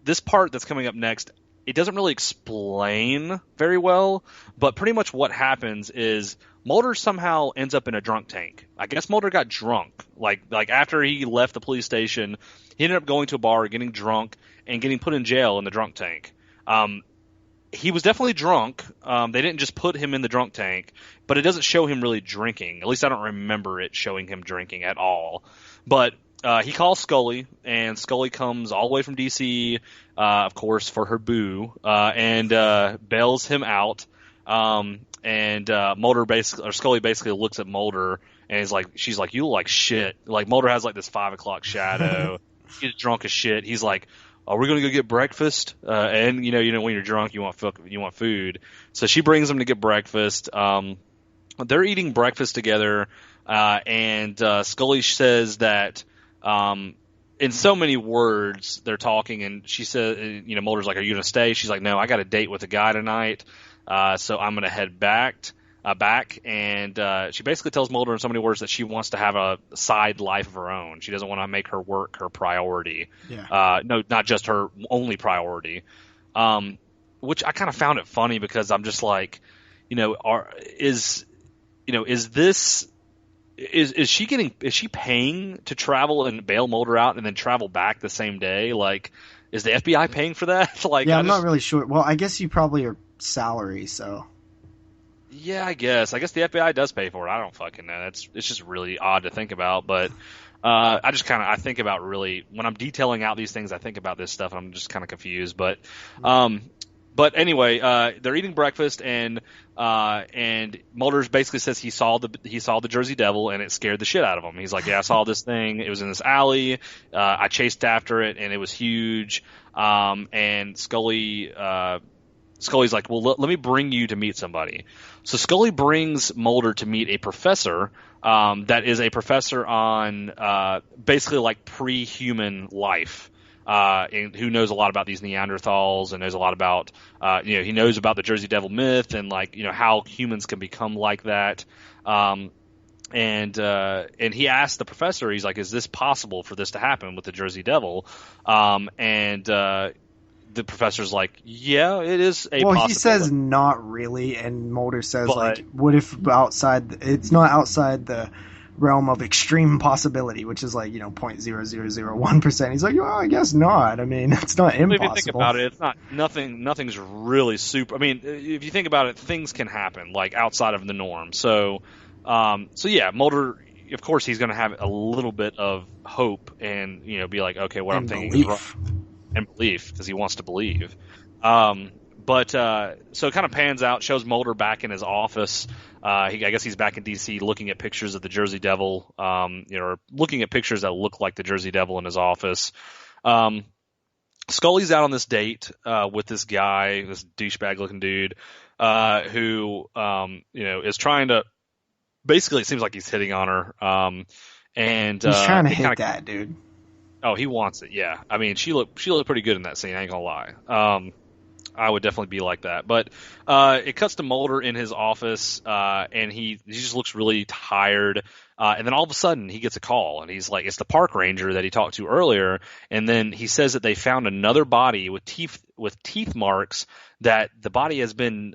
this part that's coming up next, it doesn't really explain very well, but pretty much what happens is Mulder somehow ends up in a drunk tank. I guess Mulder got drunk. Like after he left the police station, he ended up going to a bar, getting drunk, and getting put in jail in the drunk tank. He was definitely drunk. They didn't just put him in the drunk tank, but it doesn't show him really drinking. At least I don't remember it showing him drinking at all. But he calls Scully, and Scully comes all the way from D.C., of course, for her boo, and bails him out. And Scully basically looks at Mulder, and she's like, you look like shit. Like Mulder has like this 5 o'clock shadow. He's drunk as shit. He's like, are we gonna go get breakfast? And when you're drunk, you want food. So she brings him to get breakfast. They're eating breakfast together, and Scully says that, in so many words, they're talking, and she says, Mulder's like, are you gonna stay? She's like, no, I got a date with a guy tonight. So I'm going to head back, and she basically tells Mulder in so many words that she wants to have a side life of her own. She doesn't want to make her work her priority. Yeah. No, not just her only priority. Which I kind of found it funny because I'm just like, is she paying to travel and bail Mulder out and then travel back the same day? Like, is the FBI paying for that? Like, Yeah, I'm not really sure. Well, I guess you probably are salary, so. Yeah, I guess the FBI does pay for it. I don't fucking know. It's just really odd to think about, but I think about really when I'm detailing out these things. I think about this stuff, and I'm just kind of confused. But anyway, they're eating breakfast, and Mulder basically says he saw the Jersey Devil, and it scared the shit out of him. He's like, yeah, I saw this thing. It was in this alley. I chased after it, and it was huge. And Scully's like, well, let me bring you to meet somebody. So Scully brings Mulder to meet a professor that is a professor on basically like pre-human life. And who knows a lot about these Neanderthals and knows a lot about, he knows about the Jersey Devil myth and like, how humans can become like that. And he asked the professor, he's like, is this possible for this to happen with the Jersey Devil? The professor's like, yeah, it is a possibility. Well, he says not really, and Mulder says, what if it's not outside the realm of extreme possibility, which is like, 0.0001%. He's like, well, I guess not. I mean, it's not impossible. If you think about it, it's not nothing's really super. I mean, if you think about it, things can happen like outside of the norm. So yeah, Mulder, of course, he's going to have a little bit of hope and be like, okay, what I'm thinking is right. And belief, because he wants to believe. So it kind of pans out, shows Mulder back in his office. I guess he's back in D.C. looking at pictures of the Jersey Devil, or looking at pictures that look like the Jersey Devil in his office. Scully's out on this date with this guy, this douchebag-looking dude, who is trying to. Basically, it seems like he's hitting on her. And he's trying to hit that dude. Oh, he wants it. Yeah, I mean, she looked pretty good in that scene. I ain't gonna lie. I would definitely be like that. But it cuts to Mulder in his office, and he just looks really tired. And then all of a sudden, he gets a call, and he's like, "It's the park ranger that he talked to earlier." And then he says that they found another body with teeth marks. That the body has been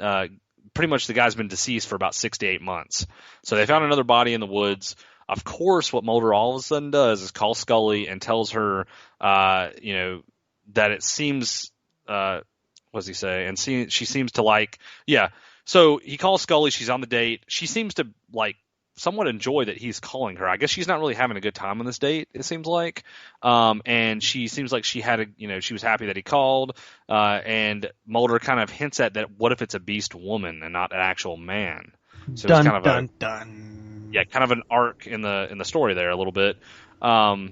pretty much the guy's been deceased for about 6 to 8 months. So they found another body in the woods. Of course, what Mulder all of a sudden does is call Scully and tells her, that it seems, what does he say? And she seems to like, yeah. So he calls Scully. She's on the date. She seems to like somewhat enjoy that he's calling her. I guess she's not really having a good time on this date, it seems like. And she seems like she had she was happy that he called. And Mulder kind of hints at that. What if it's a beast woman and not an actual man? So dun, it's kind of dun. Yeah, kind of an arc in the story there a little bit. They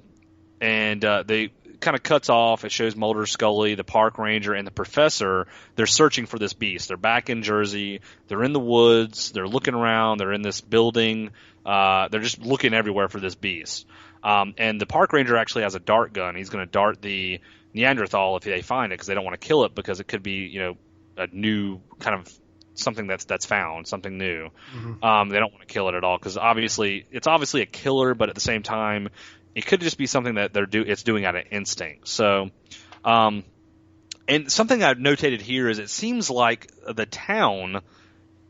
kind of cuts off. It shows Mulder, Scully, the park ranger, and the professor. They're searching for this beast. They're back in Jersey. They're in the woods. They're looking around. They're in this building. They're just looking everywhere for this beast. And the park ranger actually has a dart gun. He's going to dart the Neanderthal if they find it, because they don't want to kill it, because it could be a new kind of something that's found, something new. Mm-hmm. They don't want to kill it at all, because it's obviously a killer, but at the same time, it could just be something that it's doing out of instinct. So, and something I've notated here is it seems like the town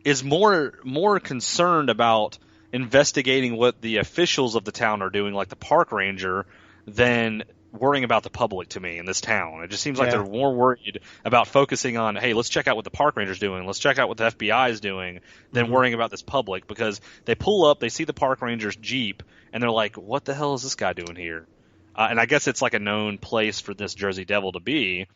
is more concerned about investigating what the officials of the town are doing, like the park ranger, than worrying about the public to me in this town. It just seems like they're more worried about focusing on, hey, let's check out what the park ranger's doing. Let's check out what the FBI is doing than worrying about this public, because they pull up, they see the park ranger's Jeep, and they're like, what the hell is this guy doing here? And I guess it's like a known place for this Jersey Devil to be.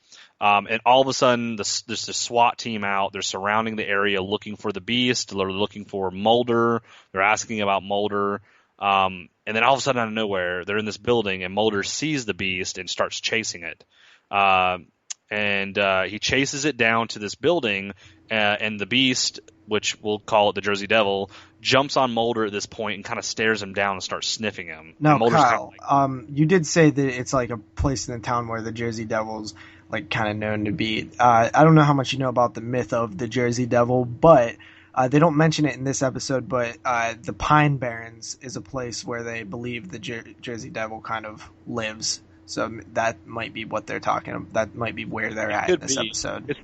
And all of a sudden, there's this SWAT team out. They're surrounding the area looking for the beast. They're looking for Mulder. They're asking about Mulder. And then all of a sudden, out of nowhere, they're in this building, and Mulder sees the beast and starts chasing it. He chases it down to this building, and the beast, which we'll call it the Jersey Devil, jumps on Mulder at this point and kind of stares him down and starts sniffing him. Now, Kyle, you did say that it's like a place in the town where the Jersey Devils like kind of known to be. I don't know how much you know about the myth of the Jersey Devil, but they don't mention it in this episode. But the Pine Barrens is a place where they believe the Jersey Devil kind of lives. So that might be what they're talking about. That might be where they're at in this episode. It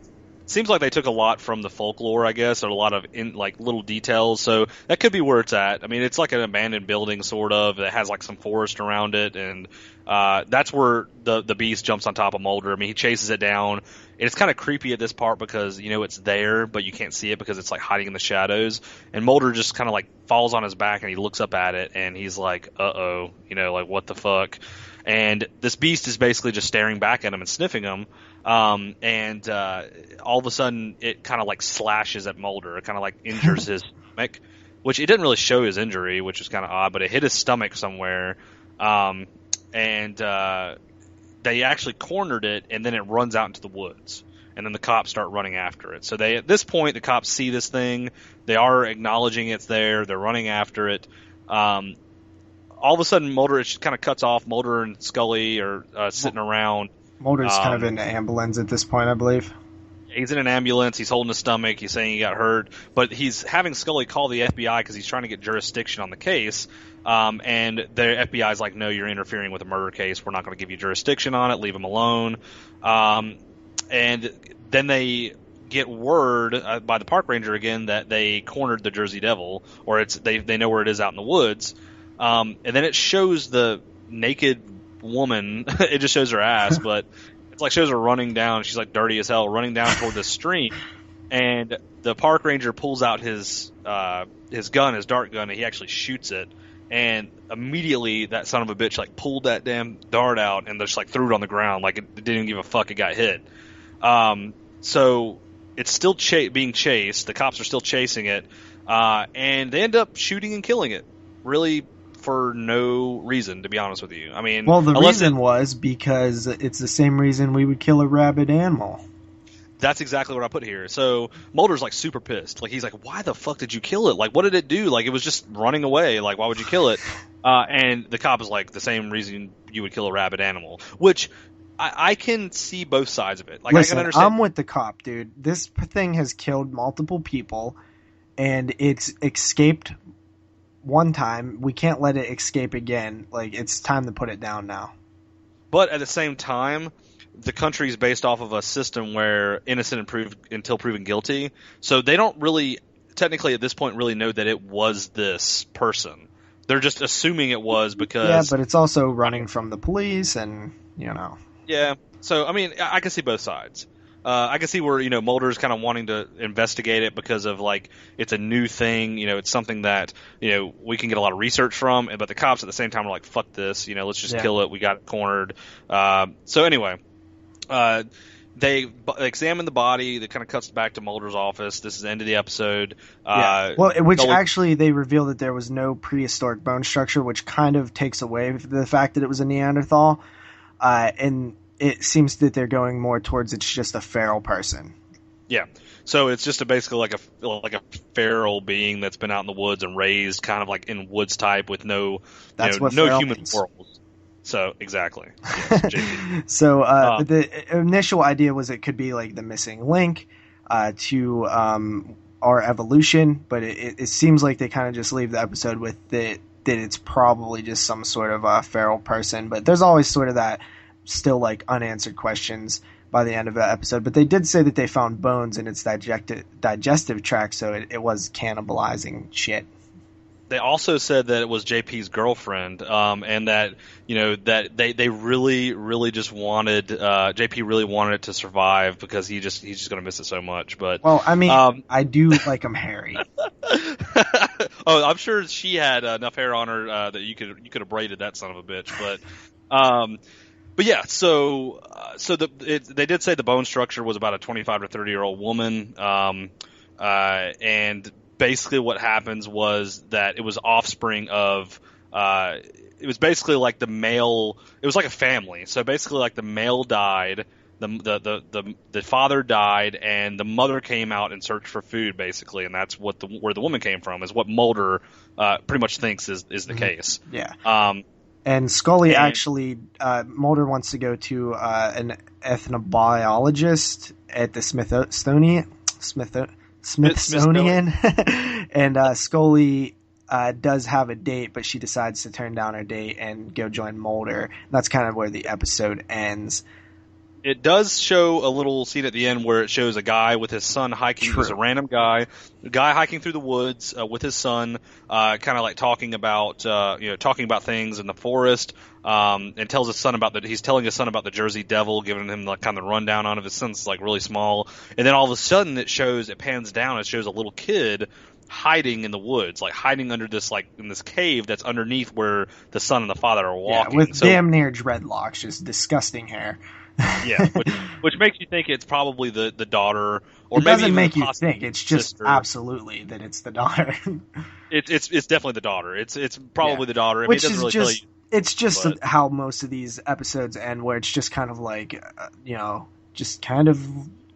seems like they took a lot from the folklore, I guess, or a lot of like little details. So that could be where it's at. I mean, it's like an abandoned building, sort of, that has like some forest around it, and that's where the beast jumps on top of Mulder. I mean, he chases it down. And it's kind of creepy at this part because, you know, it's there, but you can't see it because it's like hiding in the shadows. And Mulder just kind of like falls on his back and he looks up at it and he's like, uh-oh, you know, like what the fuck? And this beast is basically just staring back at him and sniffing him. And all of a sudden it kind of like slashes at Mulder. It kind of like injures his stomach, which it didn't really show his injury, which is kind of odd, but it hit his stomach somewhere. They actually cornered it, and then it runs out into the woods. And then the cops start running after it. So at this point, the cops see this thing. They are acknowledging it's there. They're running after it. All of a sudden, Mulder, it kind of cuts off. Mulder and Scully are sitting around. Mulder's kind of in the ambulance at this point, I believe. He's in an ambulance. He's holding his stomach. He's saying he got hurt. But he's having Scully call the FBI because he's trying to get jurisdiction on the case. And the FBI is like, no, you're interfering with a murder case. We're not going to give you jurisdiction on it. Leave him alone. And then they get word by the park ranger again that they cornered the Jersey Devil, or they know where it is out in the woods. And then it shows the naked woman. It just shows her ass, but it's like shows her running down. She's like dirty as hell, running down toward the stream. And the park ranger pulls out his gun, his dart gun, and he actually shoots it. And immediately that son of a bitch like pulled that damn dart out and just like threw it on the ground like it didn't give a fuck. It got hit. So it's still being chased. The cops are still chasing it, and they end up shooting and killing it. Really, for no reason, to be honest with you. I mean, well, the reason was because it's the same reason we would kill a rabid animal. That's exactly what I put here. So Mulder's like super pissed. Like he's like, "Why the fuck did you kill it? Like, what did it do? Like, it was just running away. Like, why would you kill it?" And the cop is like, "The same reason you would kill a rabid animal," which I can see both sides of it. Like, listen, I can understand. I'm with the cop, dude. This thing has killed multiple people, and it's escaped one time. We can't let it escape again. Like, it's time to put it down now. But at the same time, the country is based off of a system where innocent until proven guilty. So they don't really, technically at this point, really know that it was this person. They're just assuming it was because... Yeah, but it's also running from the police and, you know... Yeah, so, I mean, I can see both sides. I can see where, you know, Mulder's kind of wanting to investigate it because of, like, it's a new thing, you know, it's something that, you know, we can get a lot of research from, but the cops at the same time are like, fuck this, you know, let's just kill it, we got it cornered. So anyway, they examine the body, that kind of cuts back to Mulder's office. This is the end of the episode. Well, which actually they reveal that there was no prehistoric bone structure, which kind of takes away the fact that it was a Neanderthal. And it seems that they're going more towards it's just a feral person. Yeah, so it's just basically like a feral being that's been out in the woods and raised kind of like in woods type with no human morals. So exactly. Yes, JP. So the initial idea was it could be like the missing link to our evolution, but it seems like they kind of just leave the episode with that it's probably just some sort of feral person. But there's always sort of that still like unanswered questions by the end of the episode. But they did say that they found bones in its digestive tract, so it was cannibalizing shit. They also said that it was JP's girlfriend, and that, you know, that they really, really just wanted JP really wanted it to survive because he's just going to miss it so much. But well, I mean, I do like him hairy. Oh, I'm sure she had enough hair on her that you could have braided that son of a bitch. But yeah, so they did say the bone structure was about a 25 to 30-year-old woman, and basically what happens was that it was offspring of it was basically like the male, it was like a family. So basically like the male died, the father died, and the mother came out and searched for food basically, and that's where the woman came from, is what Mulder pretty much thinks is the case. Yeah. And Scully And actually, Mulder wants to go to an ethnobiologist at the Smithsonian. Smithsonian, and Scully does have a date, but she decides to turn down her date and go join Mulder. That's kind of where the episode ends. It does show a little scene at the end where it shows a guy with his son hiking. True. There's a random guy, hiking through the woods with his son, kind of like talking about things in the forest, and tells his son he's telling his son about the Jersey Devil, giving him like kind of the rundown on it. His son's like really small, and then all of a sudden it pans down, it shows a little kid hiding in the woods, like hiding under this like in this cave that's underneath where the son and the father are walking. Yeah, with damn near dreadlocks, just disgusting hair. Yeah, which makes you think it's probably the daughter, or it maybe doesn't even make you think. It's just sister. Absolutely that it's the daughter. It's definitely the daughter. It's probably the daughter. I mean, Which it doesn't is really just tell you, it's just but how most of these episodes end, where it's just kind of like just kind of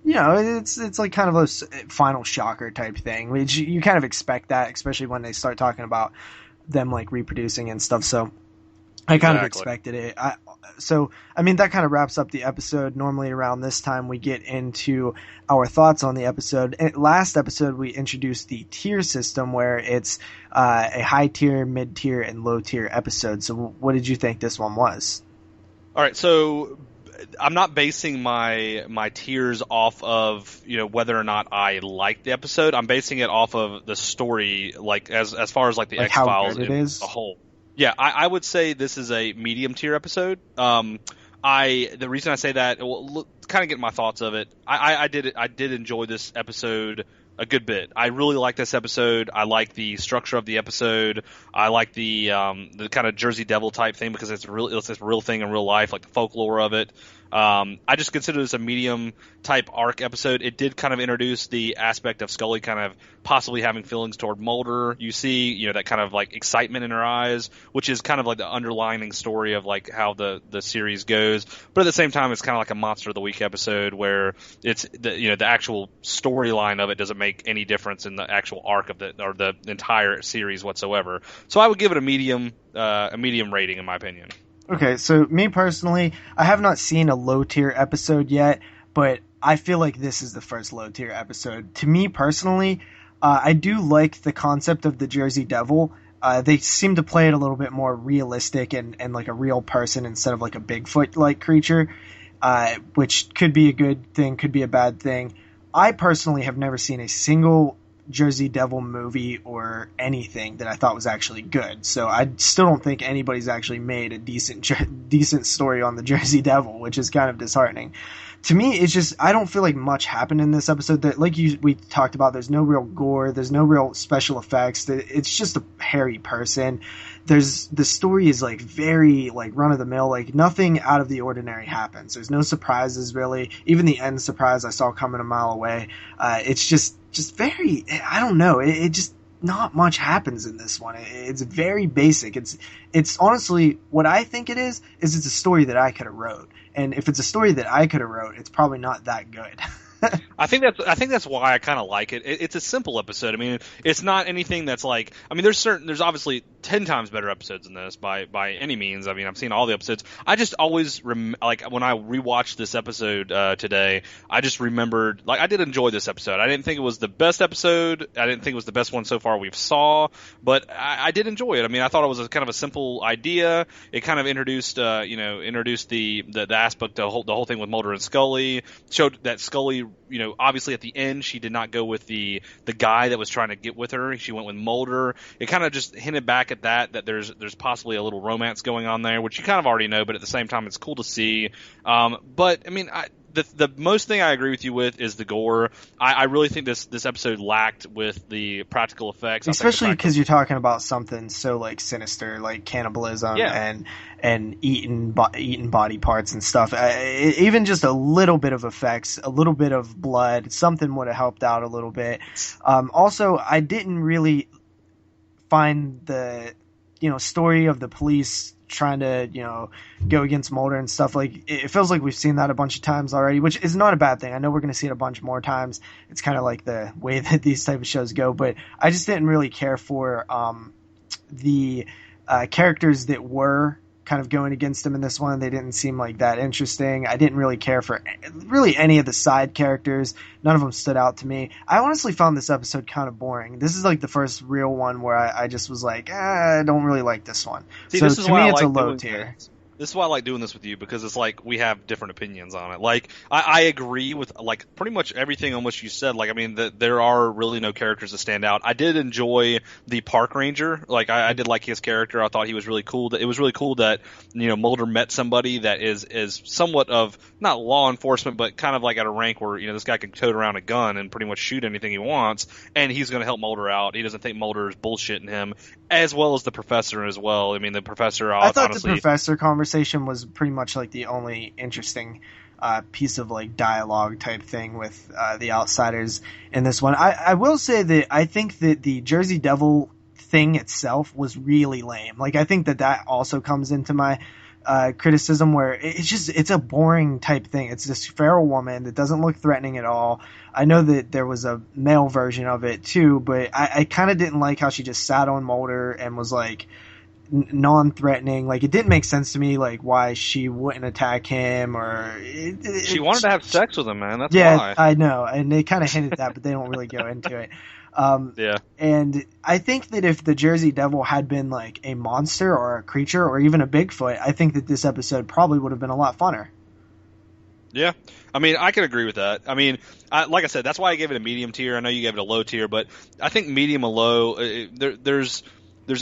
it's like kind of a final shocker type thing, which you kind of expect that, especially when they start talking about them like reproducing and stuff. So I kind of expected it. I mean, that kind of wraps up the episode. Normally around this time, we get into our thoughts on the episode. Last episode, we introduced the tier system, where it's a high tier, mid tier, and low tier episode. So what did you think this one was? all right. So I'm not basing my tiers off of whether or not I like the episode. I'm basing it off of the story, like as far as like the Like X-Files as a whole. Yeah, I would say this is a medium tier episode. The reason I say that, kind of get my thoughts of it. I did enjoy this episode a good bit. I really like this episode. I like the structure of the episode. I like the kind of Jersey Devil type thing, because it's this real thing in real life, like the folklore of it. I just consider this a medium type arc episode. It did kind of introduce the aspect of Scully kind of possibly having feelings toward Mulder. You see, that kind of like excitement in her eyes, which is kind of like the underlining story of like how the series goes. But at the same time, it's kind of like a Monster of the Week episode, where it's the actual storyline of it doesn't make any difference in the actual arc of the entire series whatsoever. So I would give it a medium rating, in my opinion. Okay, so me personally, I have not seen a low tier episode yet, but I feel like this is the first low tier episode. To me personally, I do like the concept of the Jersey Devil. They seem to play it a little bit more realistic and like a real person instead of like a Bigfoot-like creature, which could be a good thing, could be a bad thing. I personally have never seen a single Jersey Devil movie or anything that I thought was actually good. So I still don't think anybody's actually made a decent story on the Jersey Devil, which is kind of disheartening. To me, it's just, I don't feel like much happened in this episode. That, like we talked about, there's no real gore, there's no real special effects. It's just a hairy person. The story is like very like run of the mill, like nothing out of the ordinary happens. There's no surprises really. Even the end surprise I saw coming a mile away. It's just very, I don't know. It just, not much happens in this one. It's very basic. It's honestly, what I think it is it's a story that I could have wrote. And if it's a story that I could have wrote, it's probably not that good. I think that's why I kind of like it. It's a simple episode. I mean, it's not anything that's like. I mean, there's obviously 10 times better episodes than this by any means. I mean, I've seen all the episodes. I just always like when I rewatched this episode today, I just remembered, like, I did enjoy this episode. I didn't think it was the best episode. I didn't think it was the best one so far we've saw, but I did enjoy it. I mean, I thought it was kind of a simple idea. It kind of introduced the aspect, the whole thing with Mulder and Scully. Showed that Scully, obviously at the end she did not go with the guy that was trying to get with her. She went with Mulder. It kind of just hinted back at that there's possibly a little romance going on there, which you kind of already know, but at the same time it's cool to see. But I mean, the most thing I agree with you with is the gore. I really think this episode lacked with the practical effects, especially because you're talking about something so like sinister, like cannibalism and eating body parts and stuff. Even just a little bit of effects, a little bit of blood, something would have helped out a little bit. Also, I didn't really find the story of the police trying to go against Mulder and stuff. Like, it feels like we've seen that a bunch of times already, which is not a bad thing. I know we're going to see it a bunch more times. It's kind of like the way that these type of shows go, but I just didn't really care for the characters that were kind of going against him in this one. They didn't seem like that interesting. I didn't really care for really any of the side characters. None of them stood out to me. I honestly found this episode kind of boring. This is like the first real one where I just was like, I don't really like this one. See, so this is to why me, I it's like a low doing tier. This is why I like doing this with you, because it's like we have different opinions on it. Like I agree with like pretty much everything on what you said. Like I mean, there are really no characters that stand out. I did enjoy the park ranger. Like I did like his character. I thought he was really cool. It was really cool that Mulder met somebody that is somewhat of not law enforcement, but kind of like at a rank where this guy can tote around a gun and pretty much shoot anything he wants, and he's going to help Mulder out. He doesn't think Mulder is bullshitting him, as well as the professor as well. I mean, the professor. I thought honestly, the professor conversation was pretty much like the only interesting piece of like dialogue type thing with the outsiders in this one. I will say that I think that the Jersey Devil thing itself was really lame. Like I think that also comes into my criticism, where it's a boring type thing. It's this feral woman that doesn't look threatening at all. I know that there was a male version of it too, but I kind of didn't like how she just sat on Mulder and was like non-threatening. Like it didn't make sense to me, like why she wouldn't attack him, or she wanted to have sex with him, man. That's yeah, why. I know, and they kind of hinted that, but they don't really go into it. Yeah. And I think that if the Jersey Devil had been like a monster or a creature or even a Bigfoot, I think that this episode probably would have been a lot funner. Yeah, I mean, I could agree with that. I mean, like I said, that's why I gave it a medium tier. I know you gave it a low tier, but I think medium and low, there's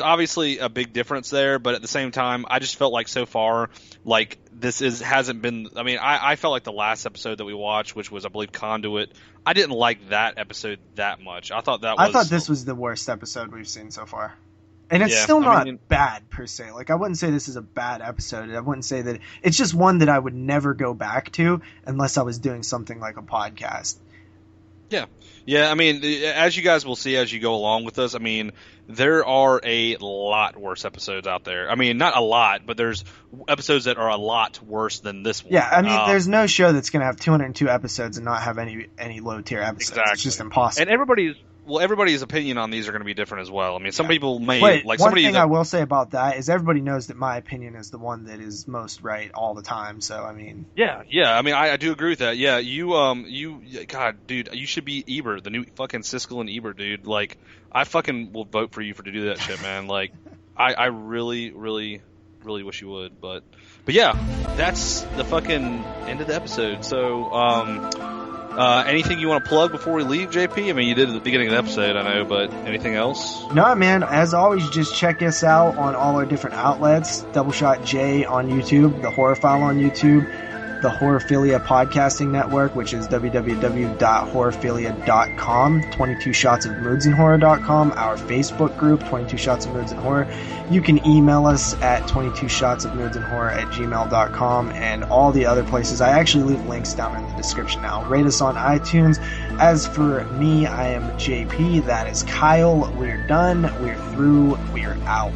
obviously a big difference there, but at the same time, I just felt like so far, like hasn't been. I mean, I felt like the last episode that we watched, which was I believe Conduit, I didn't like that episode that much. I thought this was the worst episode we've seen so far. And it's still not bad per se. Like I wouldn't say this is a bad episode. I wouldn't say that it's just one that I would never go back to unless I was doing something like a podcast. Yeah. Yeah, I mean, as you guys will see as you go along with us, I mean, there are a lot worse episodes out there. I mean, not a lot, but there's episodes that are a lot worse than this one. Yeah, I mean, there's no show that's going to have 202 episodes and not have any low-tier episodes. Exactly. It's just impossible. And everybody's opinion on these are going to be different as well. I mean, some people may but like one somebody. Thing I will say about that is everybody knows that my opinion is the one that is most right all the time. So I mean, yeah. I mean, I do agree with that. Yeah, God, dude, you should be Ebert, the new fucking Siskel and Ebert, dude. Like, I fucking will vote for you to do that shit, man. Like, I really, really, really wish you would, but yeah, that's the fucking end of the episode. So, anything you want to plug before we leave, JP? I mean, you did at the beginning of the episode, I know, but anything else? No, man. As always, just check us out on all our different outlets. DoubleShotJ on YouTube, the Horrorphile on YouTube, the Horrorphilia Podcasting Network, which is www.horrorphilia.com, 22shotsofmoodsinhorror.com, our Facebook group, 22 Shots of Moods and Horror. You can email us at 22shotsofmoodsinhorror@gmail.com and all the other places. I actually leave links down in the description now. Rate us on iTunes. As for me, I am JP. That is Kyle. We're done. We're through. We're out.